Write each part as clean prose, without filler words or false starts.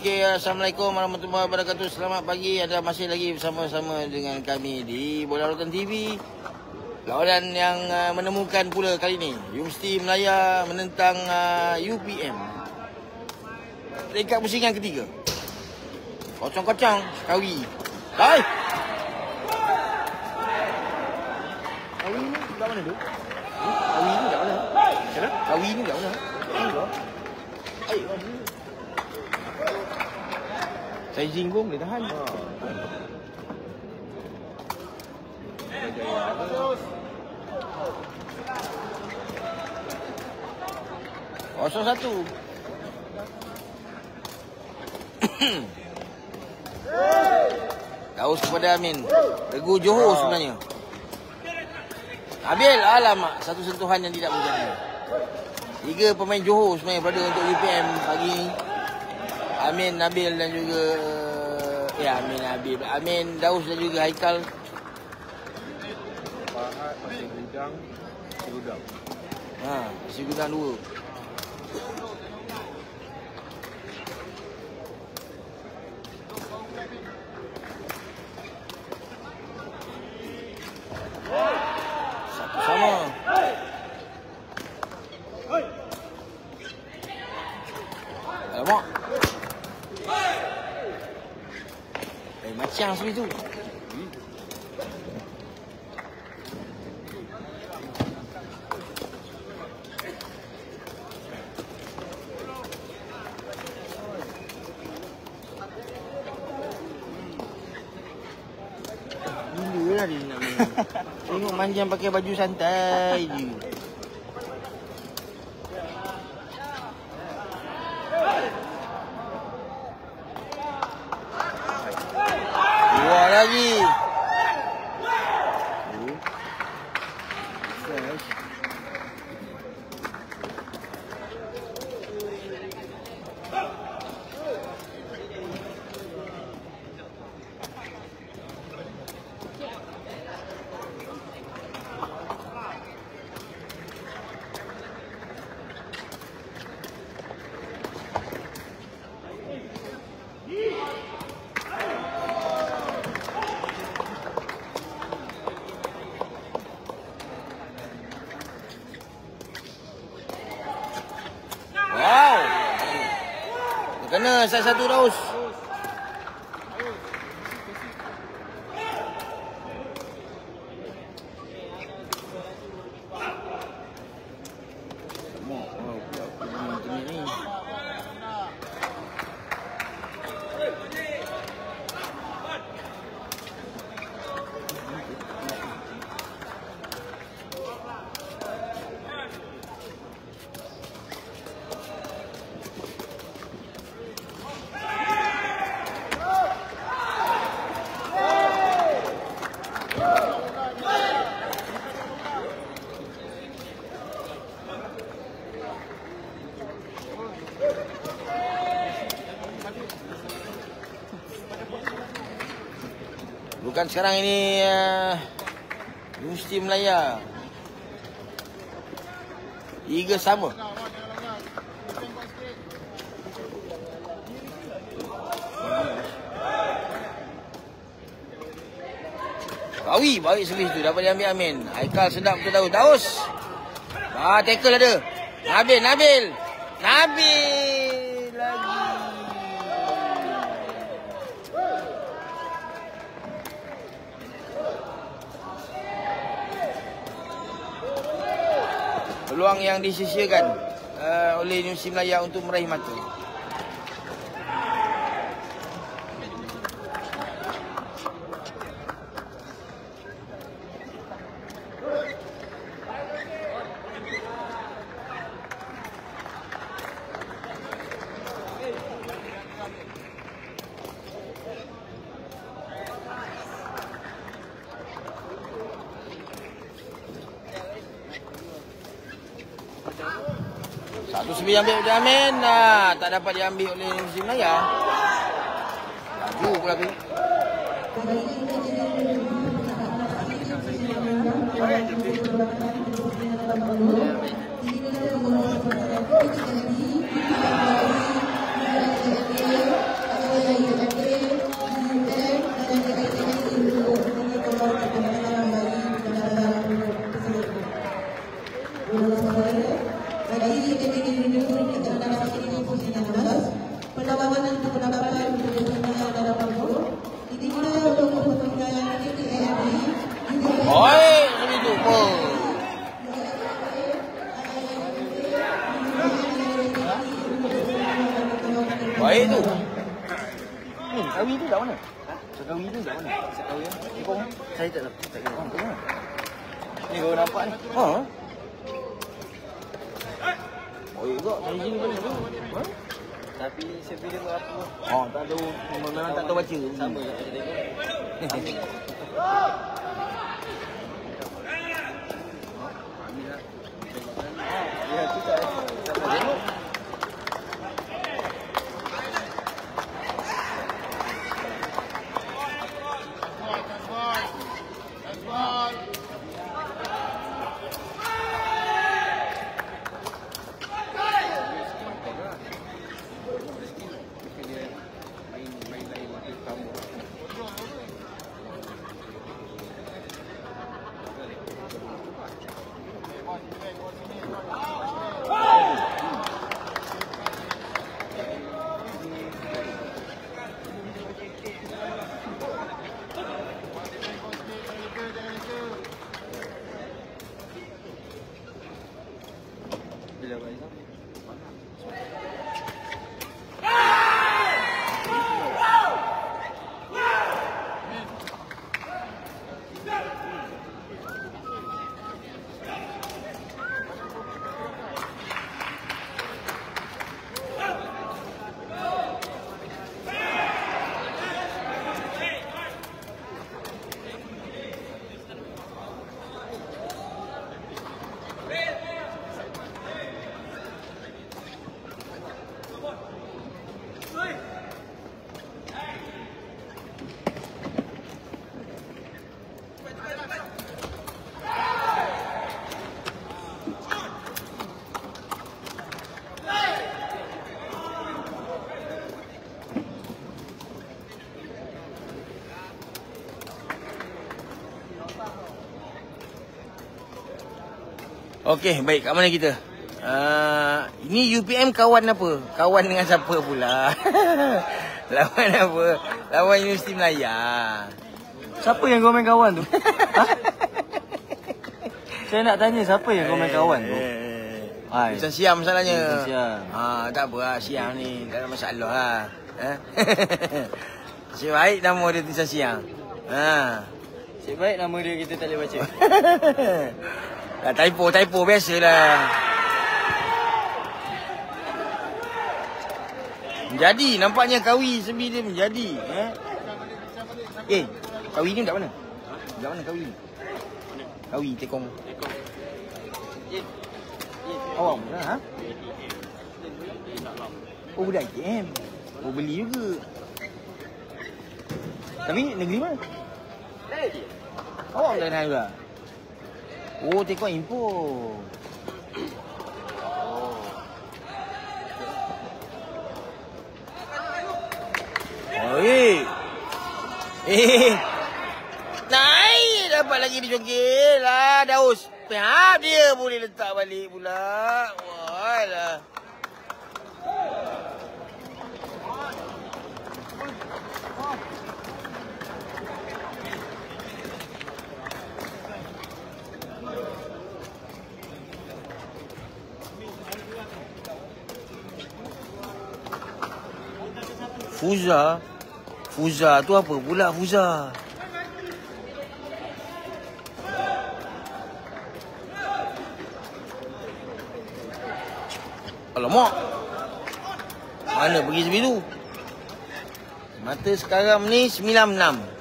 Okey, Assalamualaikum warahmatullahi wabarakatuh. Selamat pagi. Anda masih lagi bersama-sama dengan kami di Bola Lautan TV. Lawanan yang menemukan pula kali ini, Universiti Melaya menentang UPM. Peringkat pusingan ketiga. Kocong-kocong, Kawi. Hai. Kawi ni kat mana tu? Kawi ni kat mana? Kenapa? Kawi ni kat mana? Ayo. Saya jinggung boleh tahan. Kosong satu. Daus kepada Amin. Regu Johor sebenarnya. Nabil, alamak, satu sentuhan yang tidak menjadi. 3 pemain Johor sebenarnya berada untuk UPM pagi ini. Amin, Nabil dan juga Amin, Nabil, Amin, Daus dan juga Haikal. Fahad masih gudang, Masih gudang 2. Satu sama. Alamak. Macam seperti tu. Gila lah dia nak main. Tengok Manjang pakai baju santai je. Keluar lagi. Wow. Kena satu Daus. Bukan sekarang ini Universiti Melaya 3 sama. Kawi baik servis tu dapat diambil Amin. Haikal sedap betul tahu. Daus. Tackle ada. Nabil lagi. Peluang yang disisiakan oleh Universiti Melaya untuk meraih mata. Satu sebi ambil oleh Amin. Tak dapat diambil oleh Universiti Melaya. Laju pula tu. Ni, Sekawi tu kat mana? Sekawi tu kat mana? Sekawi ya? Tekong? Saya tak tahu. Tak kira. Tengok. Ni baru nampak ni. Ha? Oh, juga. Saya sini pun tu. Ha? Tapi saya pilih berapa? Oh, tak tahu. Memang tak tahu baca. Sama tak ada tengok. Ya, tu tak tengok. Bila Faizal? Okey, baik. Kat mana kita? Ini UPM kawan apa? Kawan dengan siapa pula? Lawan apa? Lawan Universiti Melaya. Siapa yang komen kawan tu? Ha? Saya nak tanya siapa yang komen kawan tu? Hai. Macam siang masalahnya. Macam siang. Tak apa lah. Siang ni. Tak ada masalah lah. Nasib baik nama dia tulisan siang. Cik baik nama dia kita tak boleh baca. Typo biasalah. Menjadi. Nampaknya kawi sebi dia menjadi. Kawi ni kat mana? Kat mana kawi ni? Kawi, tekong. Awak pula, ha? Oh, budak KM. Oh, beli juga. Tapi negeri mana? Awak tak kenal juga? Oh, tekong import. Naik dapat lagi dijogel lah. Daus. Dia boleh letak balik pula. Walah. Fuza tu apa pula Fuza? Alamak. Mana pergi sebiru? Mata sekarang ni 96.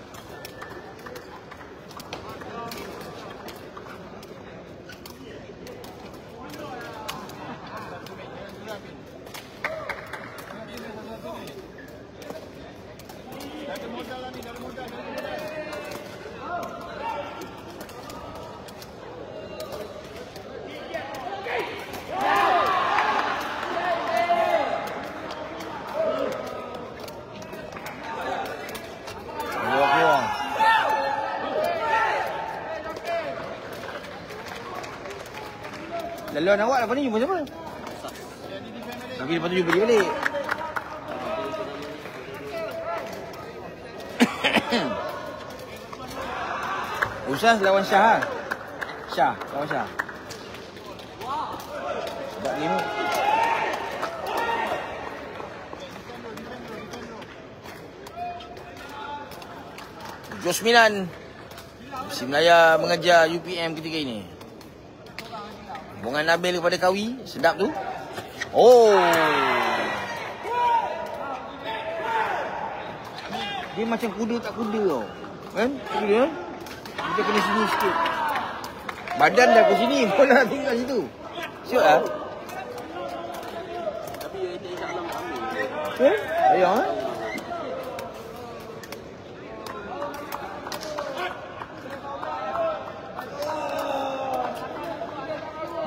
Laluan awak lepas ni jumpa siapa? Tapi lepas tu jumpa dia balik. Ustaz lawan Syah. Syah lawan Syah. Tak ni. Jus 9. MC Melaya mengejar UPM ketika ini. Hubungan Nabil kepada Kawi. Sedap tu. Oh. Dia macam kuda tak kuda tau. Kan? Kuda. Kita kena sini sikit. Badan dah ke sini. Bola tinggal situ. Siap lah. Tapi dia tak lama ambil. Okay. Ayah eh.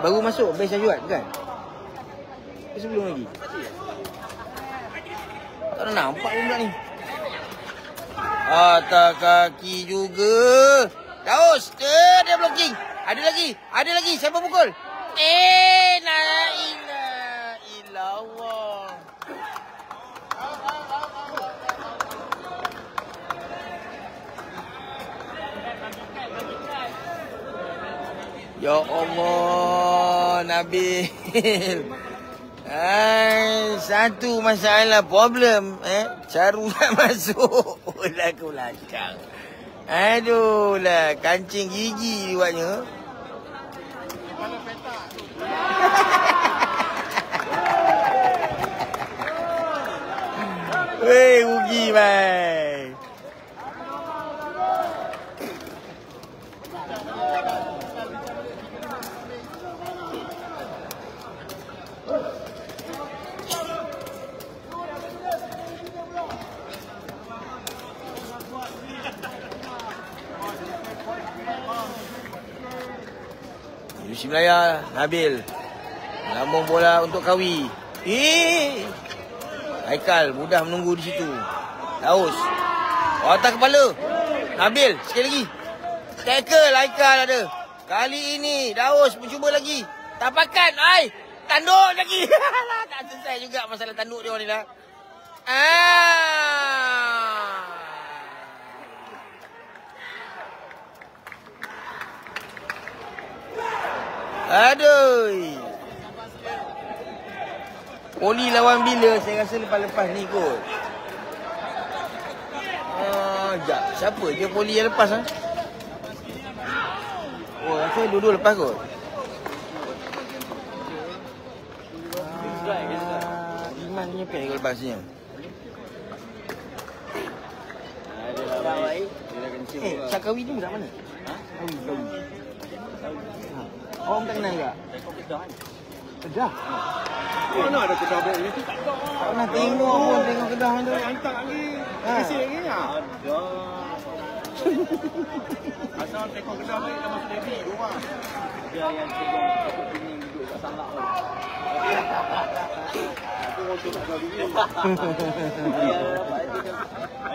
Baru masuk base Syahjuat kan? Ke sebelum lagi? Tak ada nampak pun pula ni. Atas kaki juga. Daus. Dia blocking. Ada lagi. Siapa pukul? La ilaha illallah. Ya Allah, Nabil. Satu masalah problem Caru nak masuk bola ke belakang. Aduh lah, kancing gigi buatnya. Weh, rugi bye. MC Melaya, Nabil. Lambung bola untuk Kawi. Haikal mudah menunggu di situ. Daus. Atas kepala. Nabil, sekali lagi. Tackle Haikal ada. Kali ini Daus mencuba lagi. Tapakan. Tanduk lagi. Tak selesai juga masalah tanduk dia ni lah. Aduh. Poli lawan bila? Saya rasa lepas-lepas ni kot. Sekejap. Siapa je Poli yang lepas? Oh, rasa dua-dua lepas kot. Iman nyepek ke lepasnya? Syakawi ni budak mana? Kawi. Orang tak kenal tak? Kedah? Mana ada Kedah baik ni? Tak pernah tengok pun, tengok Kedah tu. hantar lagi. Isi lagi ya? Ada. Asal tengok Kedah baik dah masuk Devi rumah. Dia yang tengok kuning duduk kat Salak tu. Aku orang tu tak tahu dulu. Dia dapat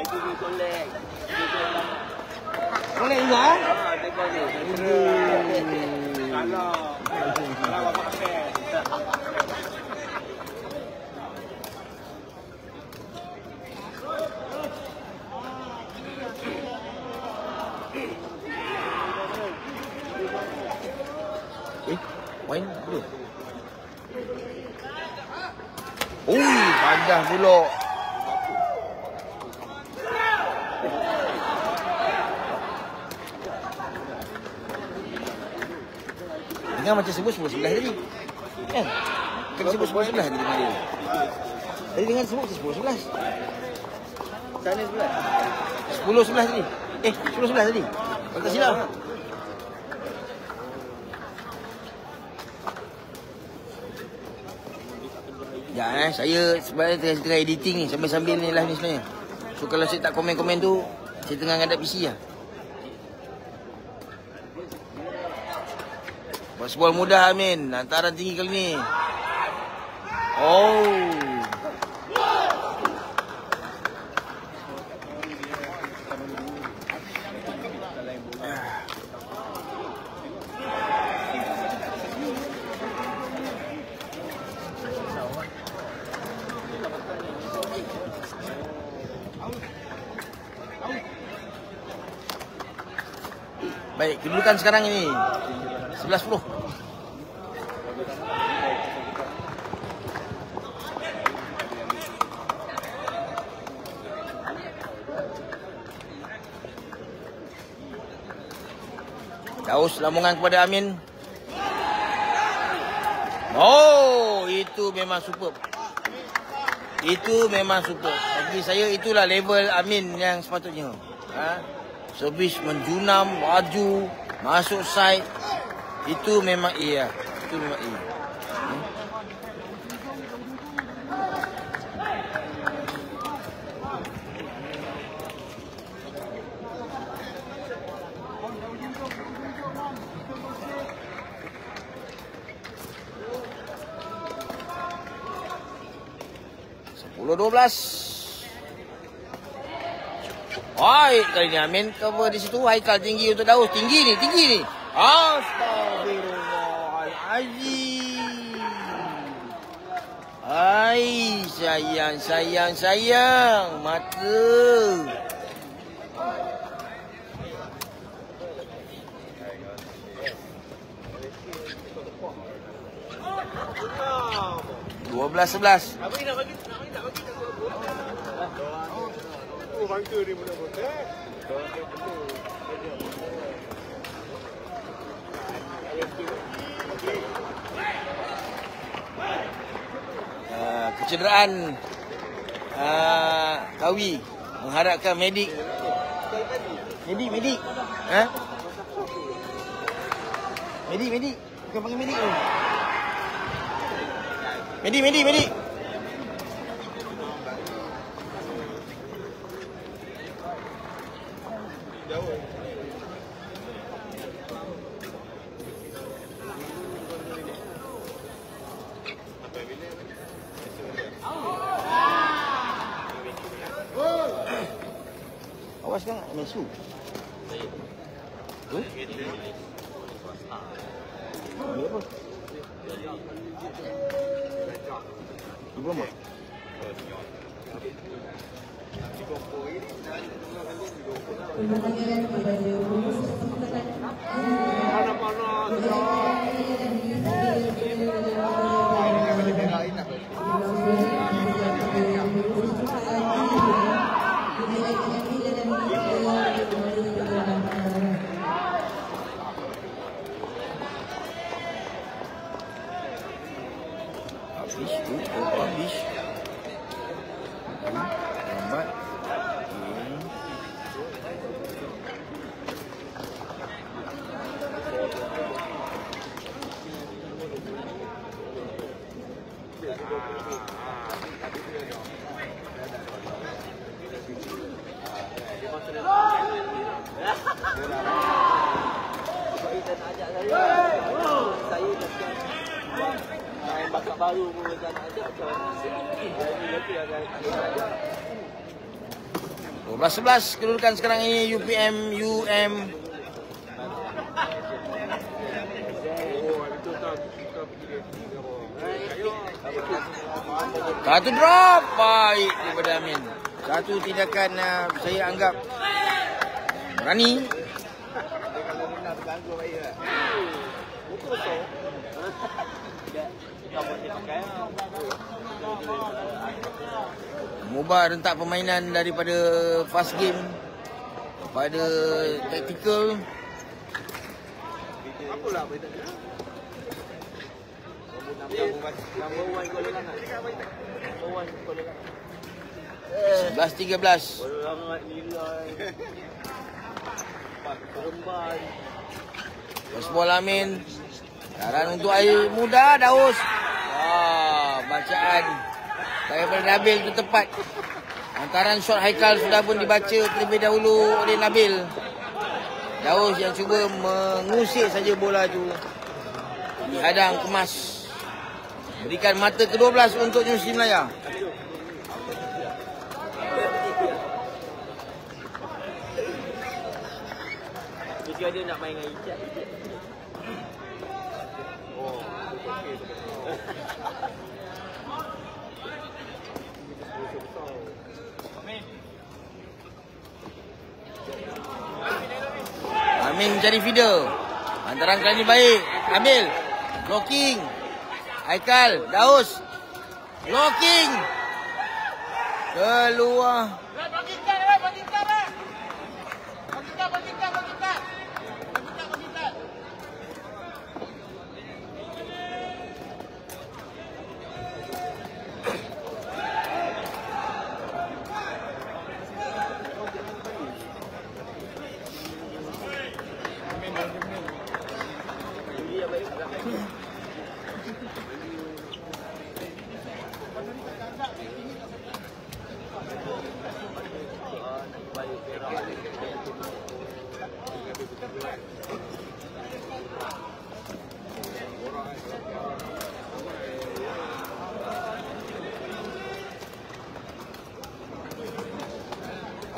itu dia kolek. Boleh juga? Tengok ni. Kalau bapak pakai. Main dulu. Panjang pula. Dengar macam sebut 11 tadi. Kan? Kan sebut 11 tadi dengan dia. Tadi dengar sebut 10-11. Sana sebelah. 10-11 tadi. 10-11 tadi. Kalau tak silap. Ya, saya sebenarnya tengah editing ni sambil-sambil ni lah ni sebenarnya. So kalau saya tak komen-komen tu, saya tengah ngadap PC lah. Basketball mudah Amin, hantaran tinggi kali ni. Oh. Baik, kedudukan sekarang ini 11-10. Daus lambungan kepada Amin. Oh, itu memang superb. Itu memang superb. Bagi saya itulah level Amin yang sepatutnya. Servis menjunam, maju, masuk side. Itu memang iya. Itu memang iya. 10-12. Baik kali ni Amin cover di situ. Haikal tinggi untuk Daus. Tinggi ni. Astagfirullahalazim. Ai, sayang. Mata. Dua belas 11. Bangka dia pula botak. Kecederaan Kawi mengharapkan medik. Medik. Medik. Bukan panggil medik tu. Medik. Awas kan mesu. Dia apa? Ibu apa? Habis. Lambat. Bakat baru pun tak nak ajak tu. 12-11 kedudukan sekarang ini UPM UM. Satu drop baik daripada Amin. Satu tindakan saya anggap berani. Mengubah rentak permainan daripada fast game kepada tactical. Apalah benda dia? Number 1 Kuala Langat. 11-13. Kuala Langat nilai. Seremban. Ball Amin. Saran untuk air muda Daus. Bacaan daripada Nabil itu tepat. Hantaran shot Haikal sudah pun dibaca terlebih dahulu oleh Nabil. Daus yang cuba mengusik saja bola itu. Dihadang kemas. Berikan mata ke-12 untuk Universiti Melaya. Jika dia nak main dengan Ijat. Amin mencari feeder. Hantaran kali ini baik. Ambil. Blocking. Haikal. Daus. Blocking. Keluar.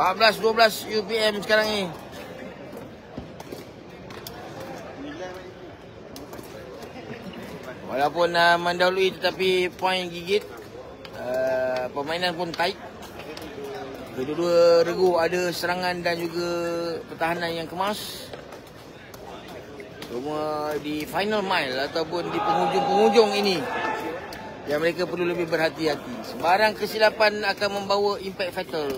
$14-12 UPM sekarang ni. Walaupun mendahului tetapi poin gigit. Permainan pun tight. Kedua-dua regu ada serangan dan juga pertahanan yang kemas. Cuma di final mile ataupun di penghujung-penghujung ini yang mereka perlu lebih berhati-hati. Sebarang kesilapan akan membawa impact fatal.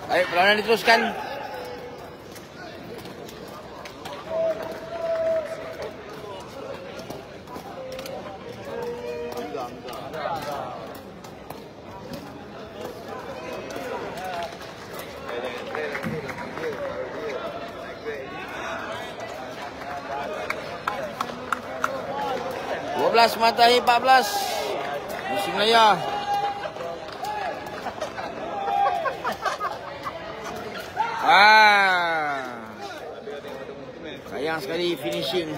Baik, perlawanan diteruskan. Matahi 14 Musim Melaya. Sayang sekali finishing.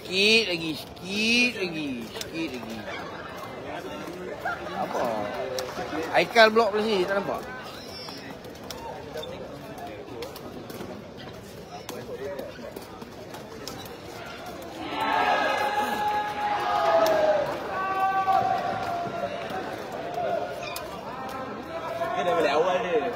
Sikit lagi. Apa? Aikal blok belah sini, tak nampak? Dia dah balik awal dia.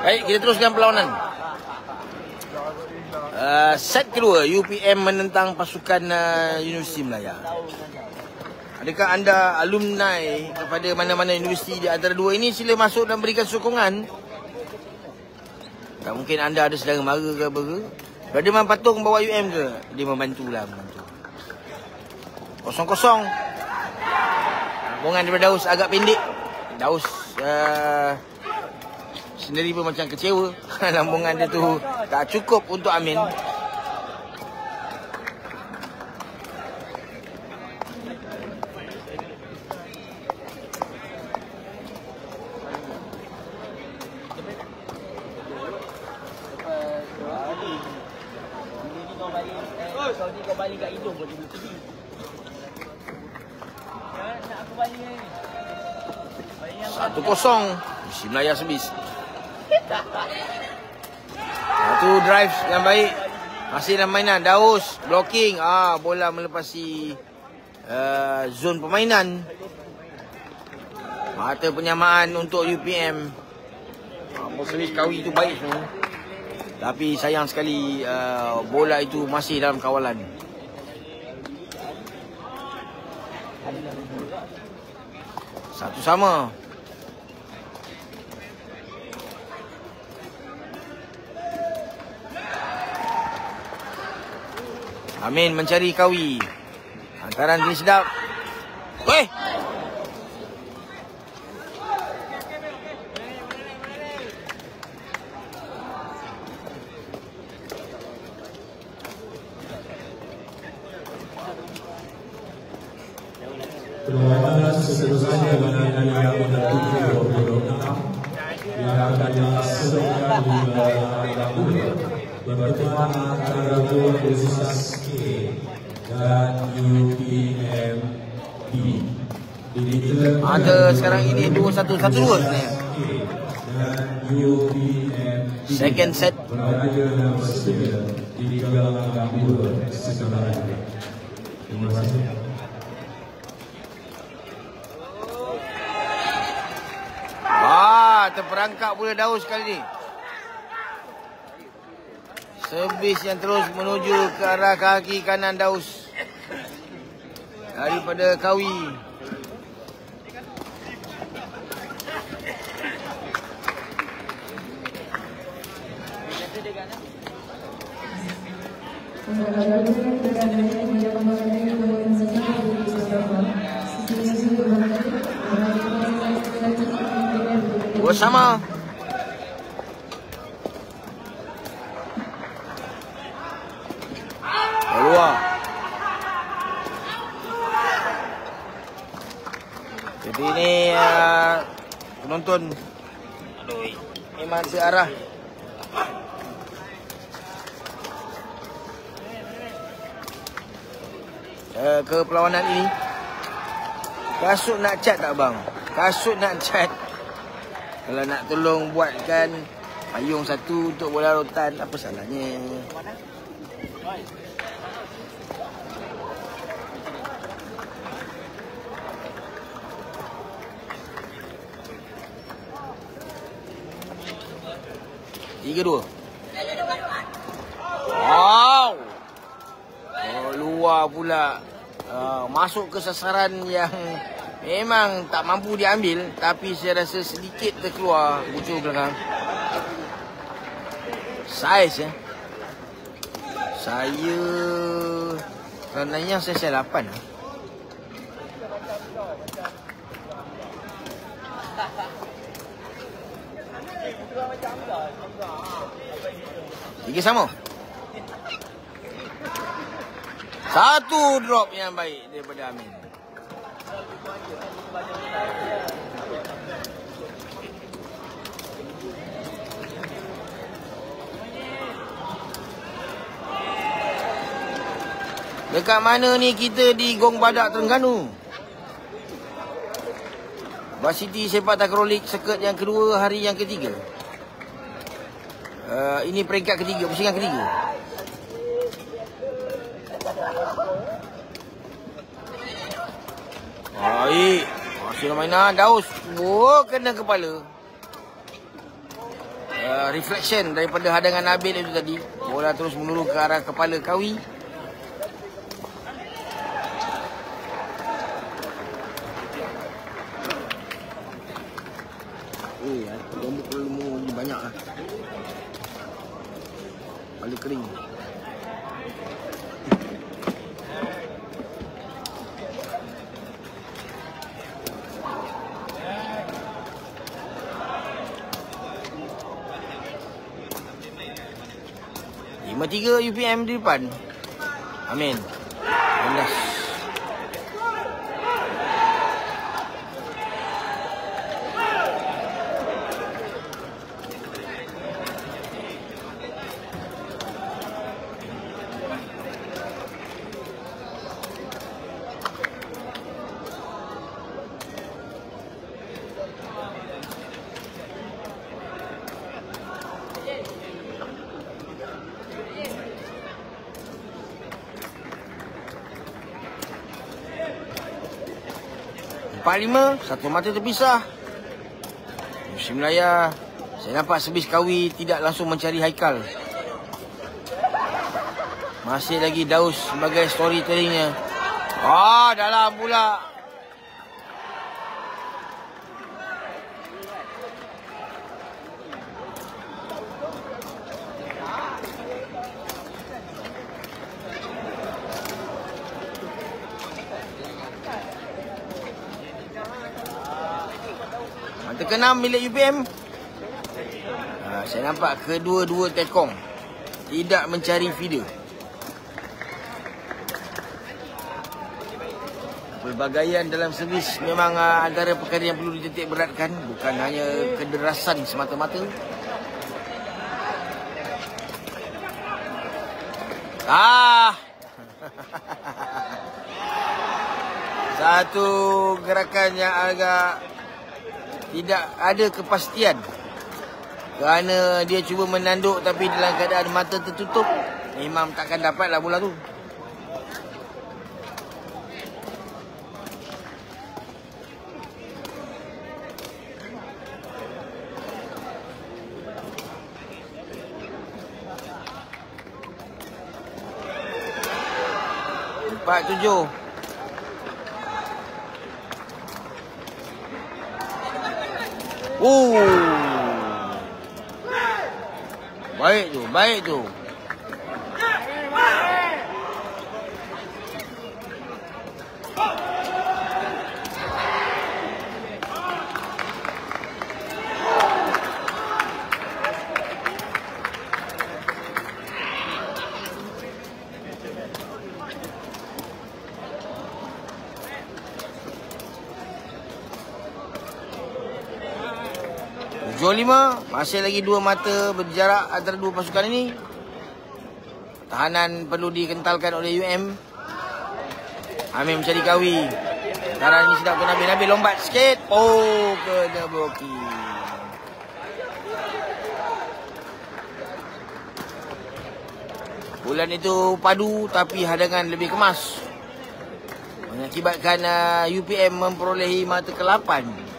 Baik, kita teruskan perlawanan. Set kedua, UPM menentang pasukan Universiti Melaya. Adakah anda alumni kepada mana-mana universiti di antara dua ini? Sila masuk dan berikan sokongan. Tak mungkin anda ada saudara mara ke apa ke? Radman Patung bawa UM ke? Dia membantulah, membantu. 0-0. Hubungan daripada Daus agak pendek. Daus sendiri pun macam kecewa. Lambungan dia tu tak cukup untuk Amin. Kau balik kat hidung boleh pergi. Nak aku balik ni. 1-0 Mesti Melaya servis. Satu drive yang baik. Masih dalam mainan. Daus blocking. Bola melepasi zon permainan. Mata penyamaan untuk UPM. Servis Kawi itu baik semua. Tapi sayang sekali bola itu masih dalam kawalan. Satu sama. Amin mencari Kawi. Hantaran ini sedap. Weh! Perlawanan seterusnya dengan yang menentukan 26 yang akan dilaksanakan di Gambur bertemuan antara Gor Universitas K dan UPMB. Ada sekarang ini 2-1 sebenarnya. Dan UPMB Second set. berada dalam sedia di Gambur sekarang. Terima kasih. Terperangkap pula Daus kali ni. Servis yang terus menuju ke arah kaki kanan Daus daripada Kawi. Bersama keluar. Jadi ini penonton memang searah. Ke perlawanan ini. Kasut nak cat tak bang? Kasut nak cat. Kalau nak tolong buatkan payung satu untuk bola rotan, apa salahnya? Tiga dua. Wow. Luar pula. Masuk ke sasaran yang memang tak mampu diambil, tapi saya rasa sedikit terkeluar bucur belakang. Saiz ya. Saya sebenarnya saya 8 lah. Tiga sama. Satu drop yang baik daripada Amin. Dekat mana ni kita di Gong Badak Terengganu? Varsity Sepak Takraw League Circuit yang kedua, hari yang ketiga. Ini peringkat ketiga, pusingan ketiga. Baik. Masih mainan Daus. Kena kepala. Reflection daripada hadangan Nabil itu tadi. Bola terus menurun ke arah kepala Kawi. Rambut perlu banyak lah. Kepala kering. 5-3 UPM di depan. Amin. 16. Lima, satu mata terpisah. Musim Melaya. Saya nampak servis Kawi tidak langsung mencari Haikal. Masih lagi Daus sebagai storytellingnya. Dalam pula. Keenam milik UPM. Saya nampak kedua-dua tekong tidak mencari feeder. Pelbagaian dalam servis memang antara perkara yang perlu dititik beratkan. Bukan hanya kederasan semata-mata. Satu gerakan yang agak tidak ada kepastian kerana dia cuba menanduk tapi dalam keadaan mata tertutup. Memang takkan dapatlah bola tu. Empat 7. Baik tu. Tujuh 5, masih lagi 2 mata berjarak antara dua pasukan ini. Tahanan perlu dikentalkan oleh UM. Amin mencari Kawi. Sekarang ini sedap ke Nabil lompat sikit. Kena blokir. Bulan itu padu tapi hadangan lebih kemas. Mengakibatkan UPM memperolehi mata ke-8.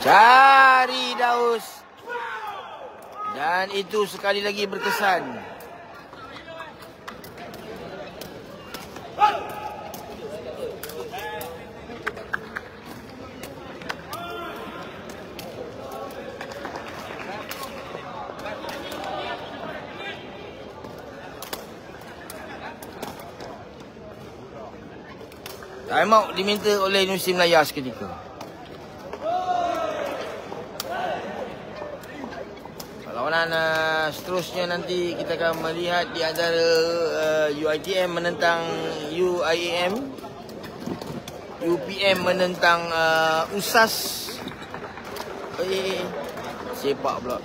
Cari Daus. Dan itu sekali lagi berkesan. Time out diminta oleh Universiti Melaya seketika. Perlawanan seterusnya nanti kita akan melihat di antara UiTM menentang UIAM, UPM menentang USAS. Sepak pula.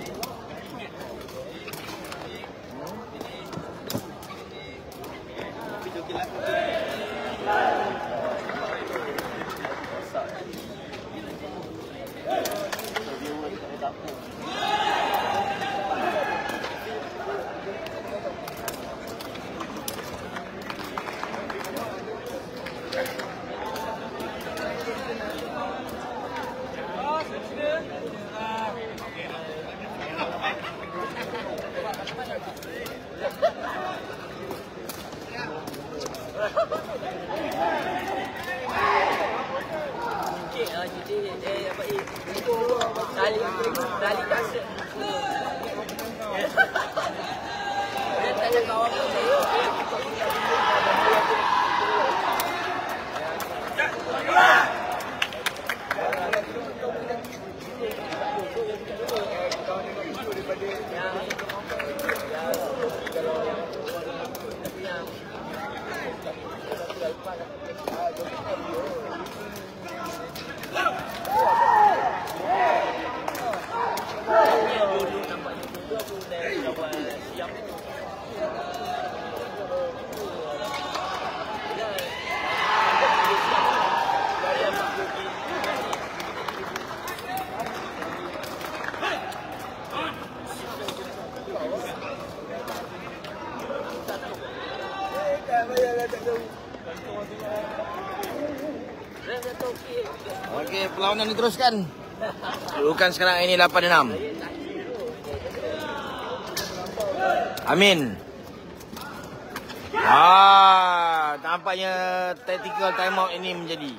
sudah buat siap. Okey, perlawanan diteruskan. Kedudukan sekarang ini 8-6. Amin. Tampaknya tactical timeout ini menjadi.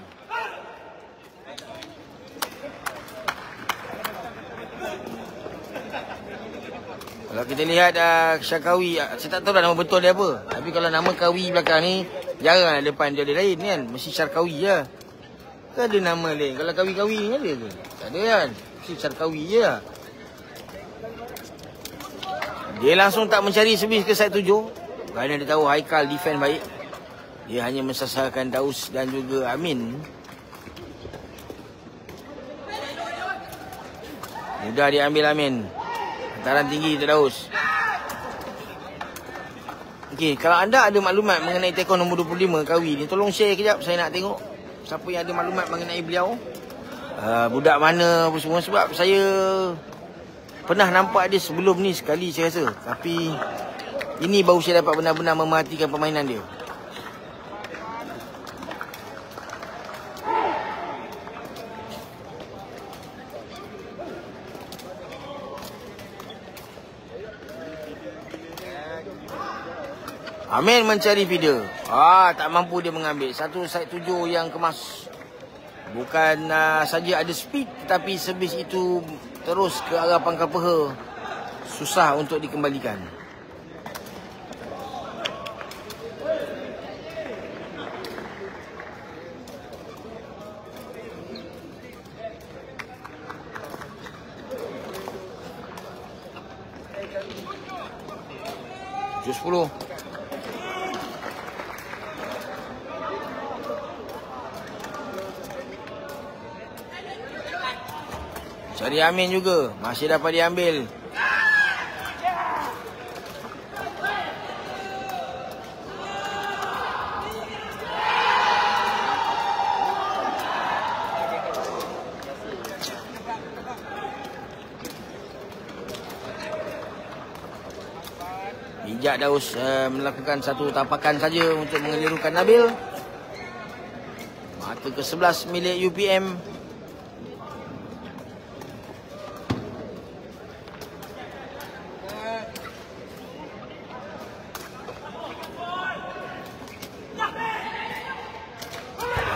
Kalau kita lihat Syakawi, saya tak tahu dah nama betul dia apa. Tapi kalau nama Kawi belakang ni, jarang depan dia ada lain kan. Mesti Syarkawi je. Ke ada nama lain? Kalau Kawi-Kawi ni ada ke? Tak ada kan? Mesti Syarkawi je lah. Dia langsung tak mencari servis ke side 7. Kerana dia tahu Haikal defend baik. Dia hanya mensasarkan Daus dan juga Amin. Mudah dia ambil Amin. Hantaran tinggi tu Daus. Okey, kalau anda ada maklumat mengenai tekong nombor 25 Kawi ni, tolong share kejap. Saya nak tengok siapa yang ada maklumat mengenai beliau. Budak mana apa semua. Sebab saya pernah nampak dia sebelum ni sekali saya rasa. Tapi ini baru saya dapat benar-benar memerhatikan permainan dia. Amin mencari feeder. Tak mampu dia mengambil. Satu side 7 yang kemas. Bukan saja ada speed, tetapi servis itu terus ke arah pangkal peha. Susah untuk dikembalikan. Tujuh 10. Cari Amin juga. Masih dapat diambil. Bijak Daus melakukan satu tampakan saja untuk mengelirukan Nabil. Mata ke-11 milik UPM.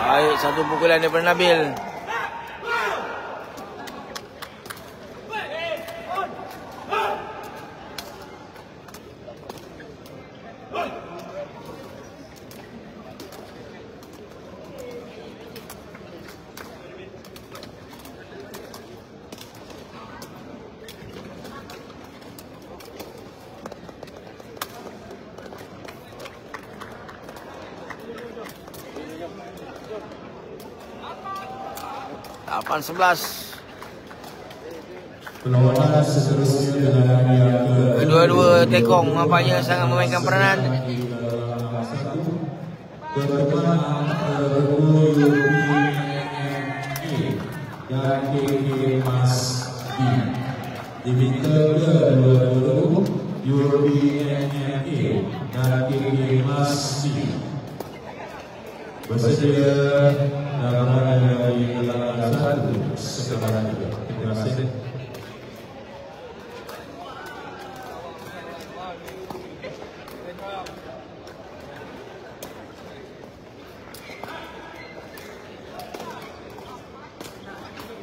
Baik, satu pukulan daripada Nabil. Lapan 11. Perlawanan seterusnya dengan yang Kedua-dua tekong nampaknya sangat memainkan peranan. Pertemuan antara UPMA dan KK Mas B. Diminta kedua-dua UPMA dan KK Mas B bersedia dalam dari dalam satu sekarang juga. Terima kasih.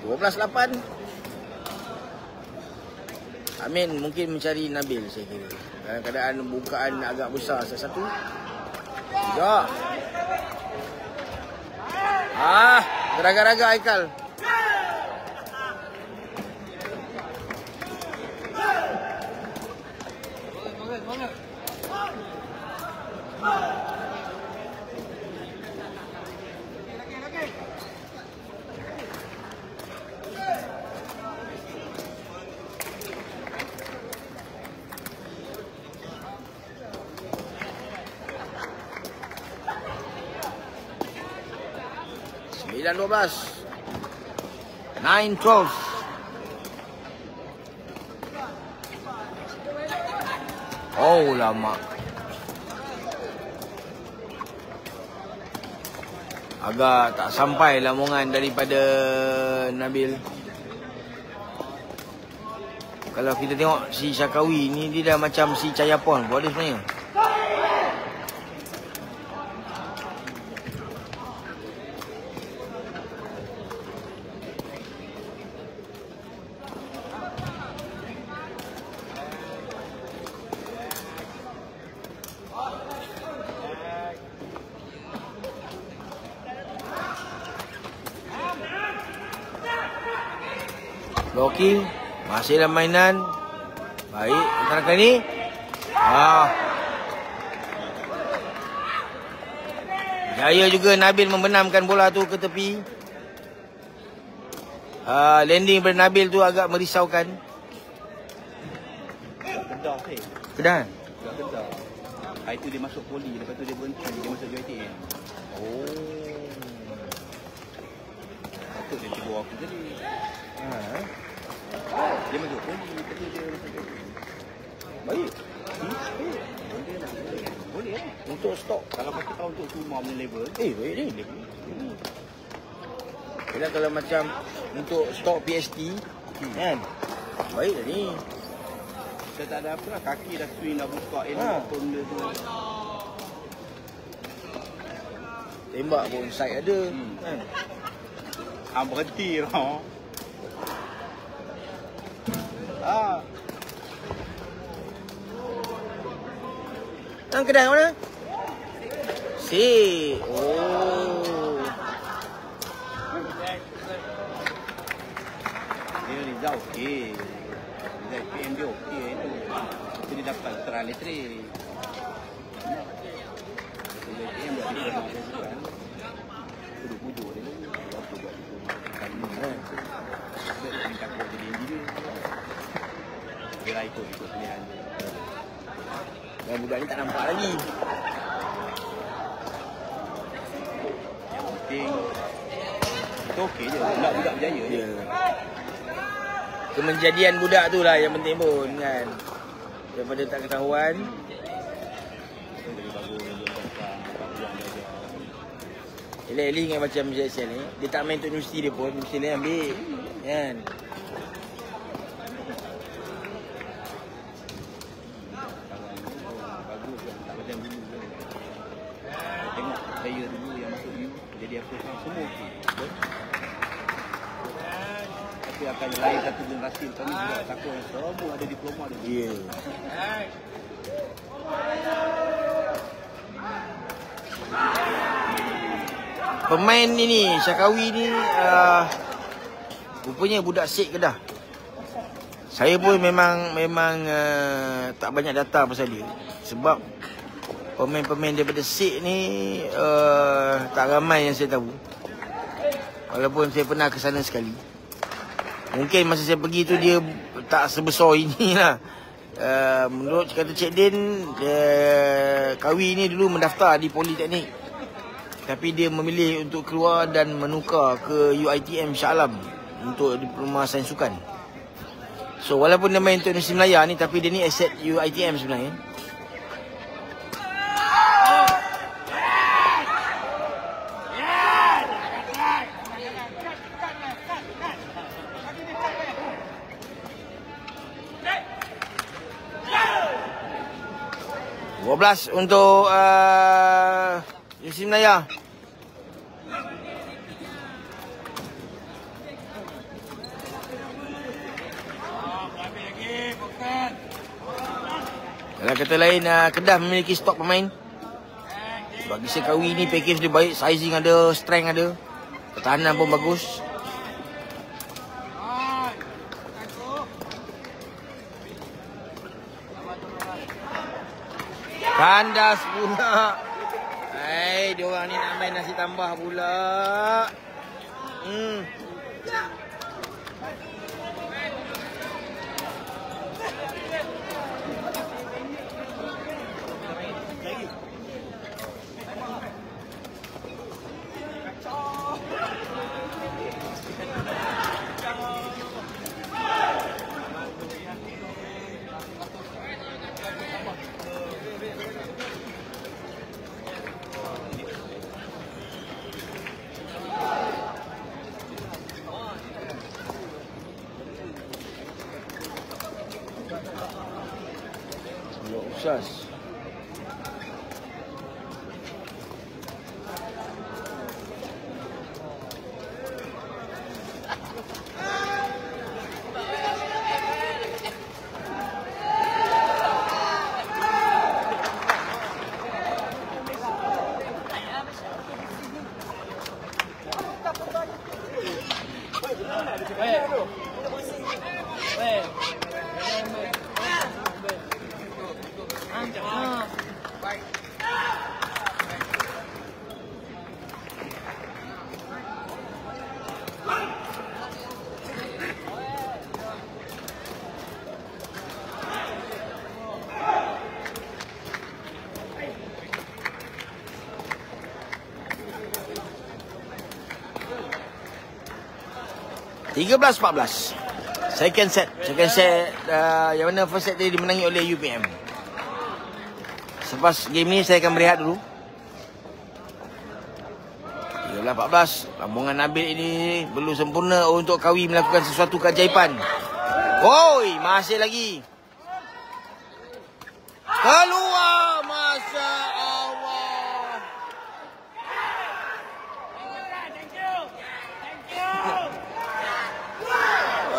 (12-8). Amin mungkin mencari Nabil saya kira. Dalam keadaan bukaan agak besar satu. Tidak. Geraga-raga Haikal. 9-12. 9-12. Oh lama. Agak tak sampai lamongan daripada Nabil. Kalau kita tengok si Syakawi ni, dia dah macam si Cahayapon pun ada sebenarnya. Loki masih dalam mainan. Baik, antara kali ni. Jaya juga Nabil membenamkan bola tu ke tepi. Landing daripada Nabil tu agak merisaukan. Kedah sih. Kedah. Kedah. Hari tu dia masuk poli, lepas tu dia berhenti, dia masuk UiTM. Patut dia tegur aku tadi. Dia masuk poli, lepas tu dia masuk UiTM. Baik. Boleh lah. Untuk stok. Kalau kita tahu untuk semua punya level. Baik ni. Kalau macam untuk stok PST kan. Baik dah ni. Kita tak ada apa lah. Kaki dah swing dah buka elok apa benda tu. Tembak pun side ada kan. Berhenti lah. Nang Kedah mana? Si. Dia result okey. Result PM dia okey itu. Itu dia dapat setelah letrik. Result PM dia ada kan. Duduk-duduk dia dulu. Apa buat itu? Kali ni kan. Dia minta buat jadi engineer. Dia ikut pilihan dia. Dan budak ni tak nampak lagi. Yang penting itu okey je. Nak budak berjaya je. Kemenjadian budak tu lah yang penting pun kan. Daripada tak ketahuan. Jadi bagus dia tentang peluang dia. Elok-elok dengan macam Syed ni. Dia tak main untuk universiti dia pun. Mesti dia ambil kan. Player dulu yang masuk U jadi apa semua okey. Tapi akan lain satu generasi kami juga takut yang semua ada diploma dia. Ya. Pemain ini Syakawi ni rupanya budak Sik Kedah. Saya pun memang tak banyak data pasal dia. Sebab pemain-pemain daripada Sik ni tak ramai yang saya tahu. Walaupun saya pernah ke sana sekali. Mungkin masa saya pergi tu dia tak sebesar ini lah. Menurut kata Cik Din, Kawi ni dulu mendaftar di Politeknik. Tapi dia memilih untuk keluar dan menukar ke UiTM Shah Alam untuk diploma sains sukan. So walaupun dia main untuk Universiti Melaya ni, tapi dia ni aset UiTM sebenarnya. Untuk Universiti Melaya. Kalau kata lain, Kedah memiliki stok pemain. Bagi Syakawi ni package dia baik, sizing ada, strength ada, pertahanan pun bagus. Kandas pula. Diorang ni nak main nasi tambah pula. Sukses. Belas 14. Second set yang mana first set tadi dimenangi oleh UPM. Selepas game ni saya akan berehat dulu. 13-14. Lambungan Nabil ini belum sempurna untuk Kawi melakukan sesuatu keajaiban. Oi, masih lagi. Keluar, Masya Allah.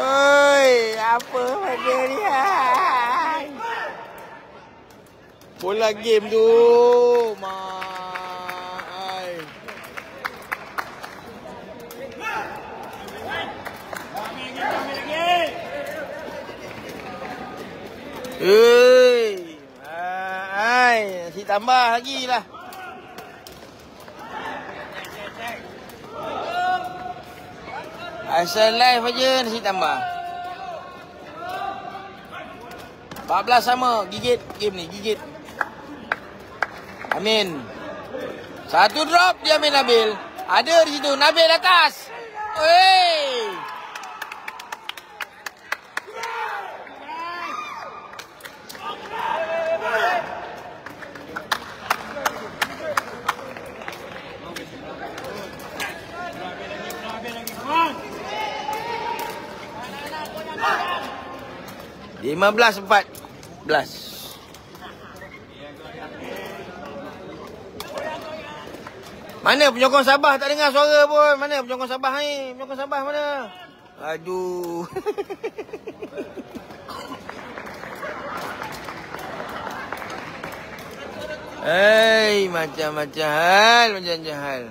Oi, apa benda ni? Bola game tu. Nasi tambah lagi lah. Asal live aja nasi tambah. 14 sama. Gigit game ni. Gigit. Amin. Satu drop dia Amin Nabil. Ada di situ. Nabil atas. Wey. Dia 15-14. Mana penyokong Sabah tak dengar suara pun. Mana penyokong Sabah ni? Penyokong Sabah mana? Aduh. Hei, macam-macam hal, macam-macam hal.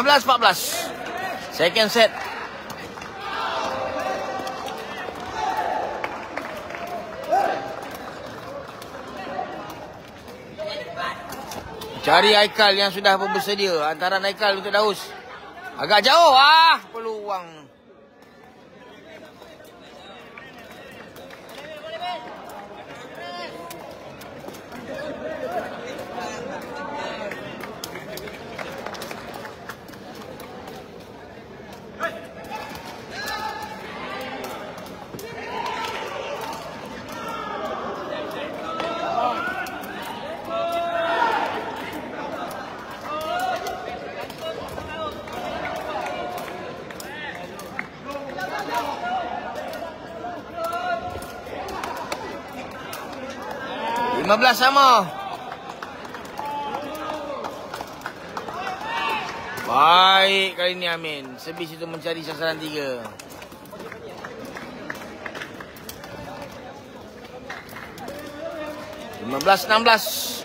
Belas 14. Second set. Cari Aikal yang sudah bersedia. Antara Aikal untuk Daus. Agak jauh peluang. Belas sama. Baik kali ni Amin. Servis itu mencari sasaran 3. (15-16).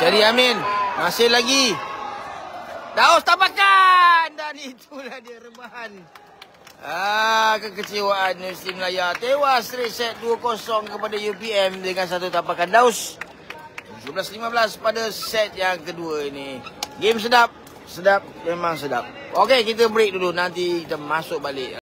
Cari Amin. Masih lagi. Daus tapakan. Dan itulah dia rebahan. Kekecewaan Universiti Melaya. Tewas straight set 2-0 kepada UPM dengan satu tapakan Daus. 17-15 pada set yang kedua ini. Game sedap. Sedap. Memang sedap. Okey, kita break dulu. Nanti kita masuk balik.